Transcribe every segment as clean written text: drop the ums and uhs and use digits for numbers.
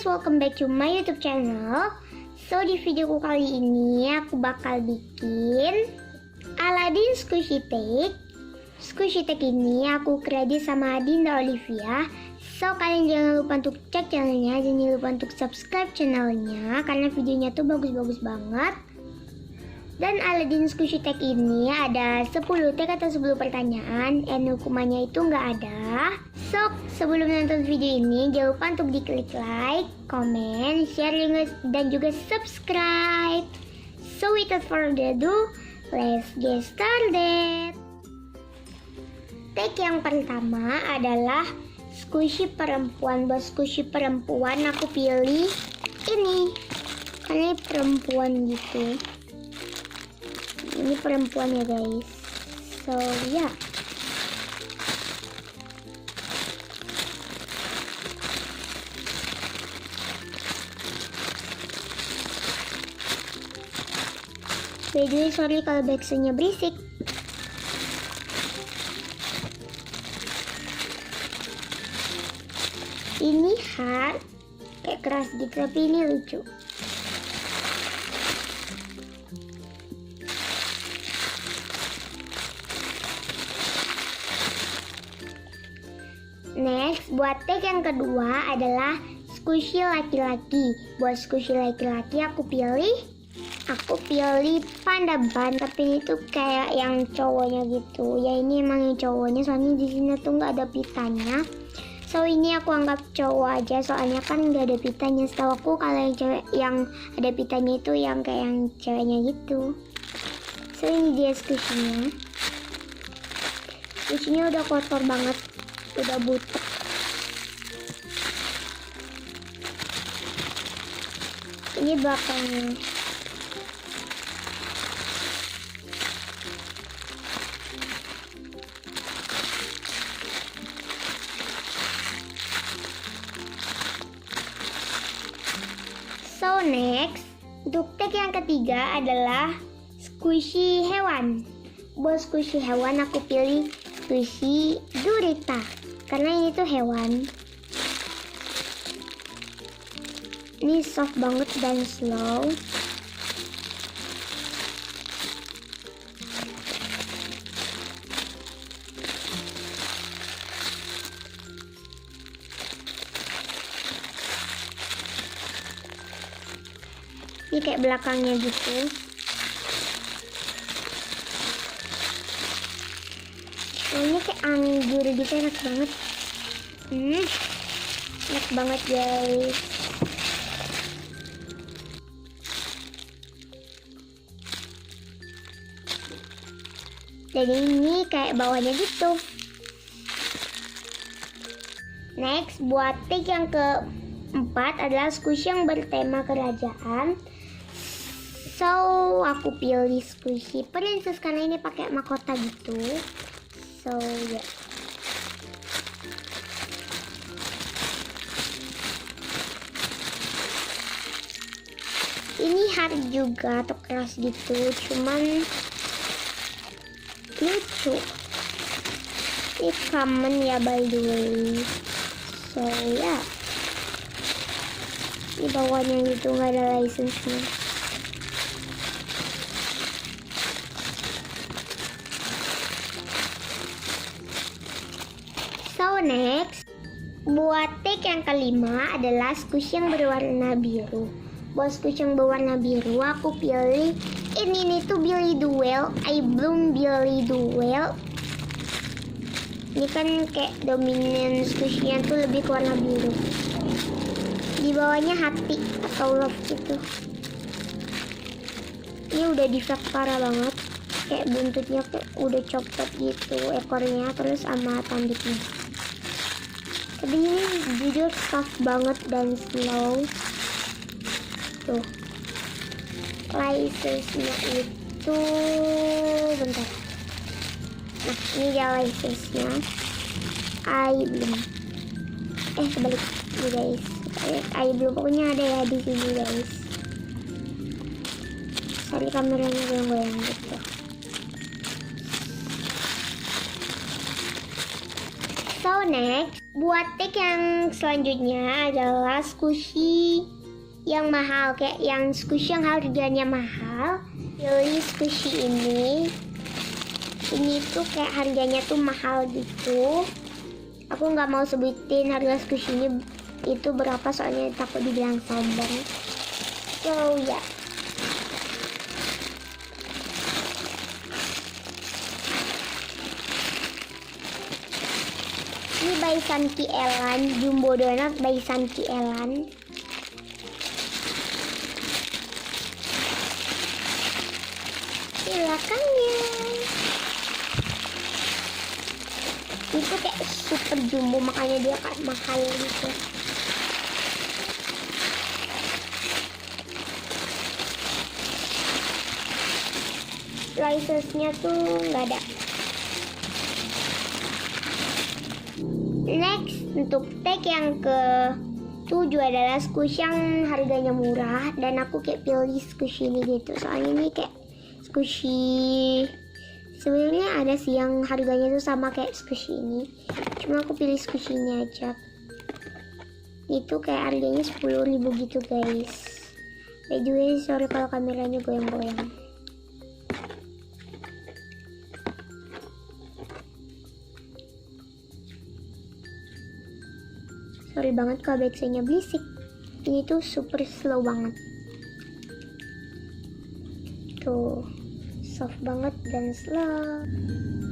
welcome back to my YouTube channel. So di videoku kali ini aku bakal bikin Aladdin Squishy Take. Squishy Take ini aku kredit sama Dinda Olivia. So kalian jangan lupa untuk cek channelnya, jangan lupa untuk subscribe channelnya karena videonya tuh bagus-bagus banget. Dan Aladdin Squishy Take ini ada 10 tag atau 10 pertanyaan, and hukumannya itu nggak ada. So, sebelum nonton video ini, jangan lupa untuk diklik like, comment, share, dan juga subscribe. So, without further ado, let's get started. Tag yang pertama adalah Squishy perempuan. Buat Squishy perempuan, aku pilih ini. Karena ini perempuan gitu. Ini perempuan ya guys. So ya. By the way, sorry kalau backsoundnya berisik. Ini hard, kayak keras gitu, tapi ini lucu. Next, buat tag yang kedua adalah Squishy laki-laki. Buat Squishy laki-laki aku pilih Panda Ban, tapi ini tuh kayak yang cowoknya gitu. Ya ini emang yang cowoknya, soalnya di sini tuh nggak ada pitanya. So ini aku anggap cowok aja, soalnya kan nggak ada pitanya. Setahu aku kalau yang cewek yang ada pitanya itu yang kayak yang ceweknya gitu. So ini dia Squishy-nya. Squishy-nya udah kotor banget, udah butek. Ini belakangnya. So next, untuk tag yang ketiga adalah Squishy hewan. Buat Squishy hewan aku pilih Squishy gurita, karena ini tuh hewan. Ini soft banget dan slow. Ini kayak belakangnya gitu. Ini kayak anggur gitu, enak banget. Enak banget guys. Dan ini kayak bawahnya gitu. Next, buat tag yang keempat adalah Squishy yang bertema kerajaan. So, aku pilih Squishy princess karena ini pakai mahkota gitu. So, ya. Ini hard juga atau keras gitu, cuman lucu. Ini common ya by the way. So, ya. Ini bawahnya gitu, nggak ada license-nya. So next, buat tag yang kelima adalah Squishy yang berwarna biru. Buat Squishy yang berwarna biru aku pilih ini nih tuh Billy the Whale, I Bloom Billy the Whale. Ini kan kayak dominan Squishy-nya tuh lebih ke warna biru. Di bawahnya hati atau love gitu. Ini udah defect parah banget. Kayak buntutnya kayak udah copot gitu ekornya, terus sama tanduknya. Tapi ini jujur soft banget dan slow. Tuh, license-nya itu bentar. Nah, ini dia license-nya. iBloom. Kebalik nih guys. iBloom pokoknya ada ya di sini guys. Tadi kameranya goyang-goyang gitu. So next, buat tag yang selanjutnya adalah squishy yang mahal, kayak yang squishy yang harganya mahal. Pilih squishy ini tuh kayak harganya tuh mahal gitu. Aku nggak mau sebutin harga squishy ini itu berapa, soalnya takut dibilang sombong. So ya, ini by Sanki Elan, Jumbo Donat by Sanki Elan. Belakangnya itu kayak super jumbo, makanya dia kayak mahal gitu. License-nya tuh nggak ada. Next, untuk tag yang ke-7 adalah squishy yang harganya murah, dan aku kayak pilih squishy ini gitu. Soalnya ini kayak squishy, sebenarnya ada sih yang harganya tuh sama kayak squishy ini, cuma aku pilih squishy ini aja. Itu kayak harganya 10.000 gitu guys. By the way, sorry kalau kameranya goyang-goyang. Sorry banget kalau backsoundnya berisik. Ini tuh super slow banget. Tuh, soft banget dan slow.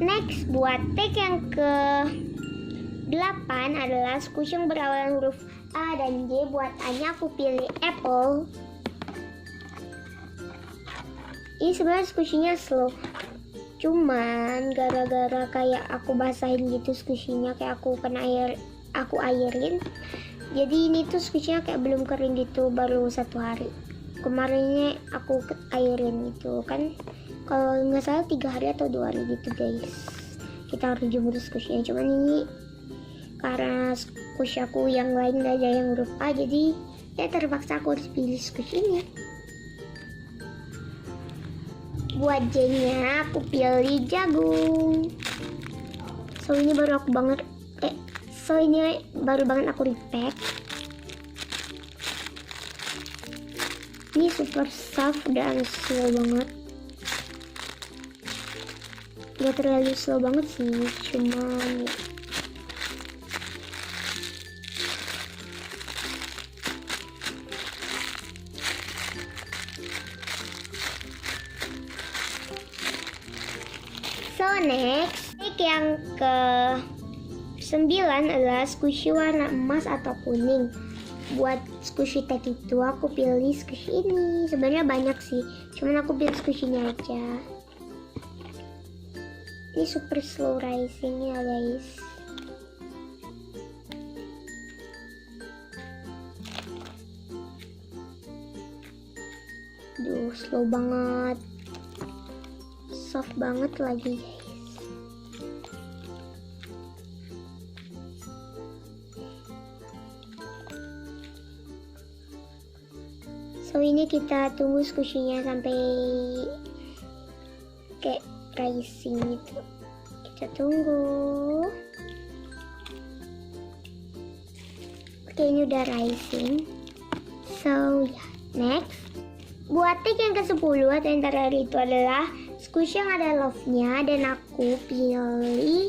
Next, buat tag yang ke-8 adalah squishy yang berawalan huruf A dan J. Buat A-nya aku pilih apple. Ini sebenarnya squishy-nya slow, cuman gara-gara kayak aku basahin gitu squishy-nya, kayak aku airin, jadi ini tuh squishy-nya kayak belum kering gitu, baru 1 hari. Kemarinnya aku airin gitu kan, kalau nggak salah 3 hari atau 2 hari gitu guys, kita harus jemur squishy-nya. Cuman ini karena squishy aku yang lain nggak ada yang huruf A, jadi ya terpaksa aku harus pilih squishy ini. Buat J-nya aku pilih jagung. So ini baru banget aku repack. Ini super soft dan slow banget. Gak terlalu slow banget sih, cuman ya. So next, tag yang ke-9 adalah squishy warna emas atau kuning. Buat squishy tag itu aku pilih squishy ini. Sebenarnya banyak sih, cuman aku pilih squishy-nya aja. Ini super slow rising ya guys. Duh, slow banget, soft banget lagi guys. So ini kita tunggu squishy-nya sampai kayak rising gitu. Kita tunggu. Oke, ini udah rising. So ya, next. Buat tag yang ke-10 atau yang terakhir itu adalah squishy yang ada love-nya, dan aku pilih nih,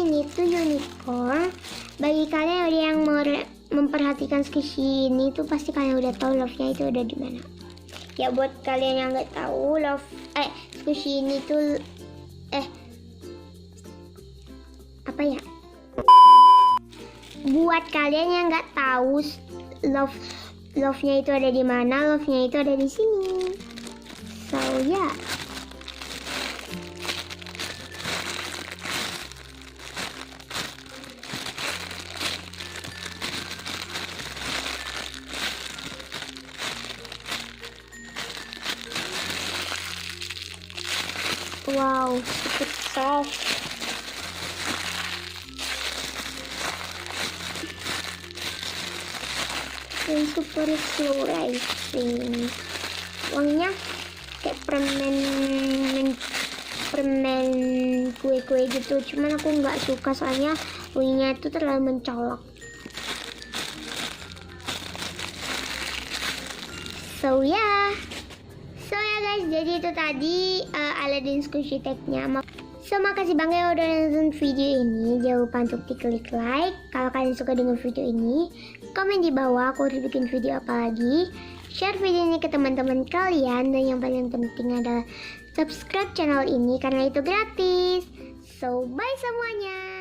ini tuh unicorn. Bagi kalian yang mau memperhatikan squishy ini tuh pasti kalian udah tahu love-nya itu ada di mana. Ya buat kalian yang nggak tahu squishy ini tuh apa ya? Buat kalian yang nggak tahu love-nya itu ada di mana, love-nya itu ada di sini. So ya. Wow, super soft. Dan super slow rising. Wanginya kayak permen kue-kue gitu. Cuman aku nggak suka soalnya Bunyinya itu terlalu mencolok. So ya guys, jadi itu tadi Aladdin Squishy Tag-nya. So makasih banget ya udah nonton video ini. Jangan lupa untuk diklik like kalau kalian suka dengan video ini. Komen di bawah aku harus bikin video apa lagi. Share video ini ke teman-teman kalian. Dan yang paling penting adalah subscribe channel ini karena itu gratis. So bye semuanya.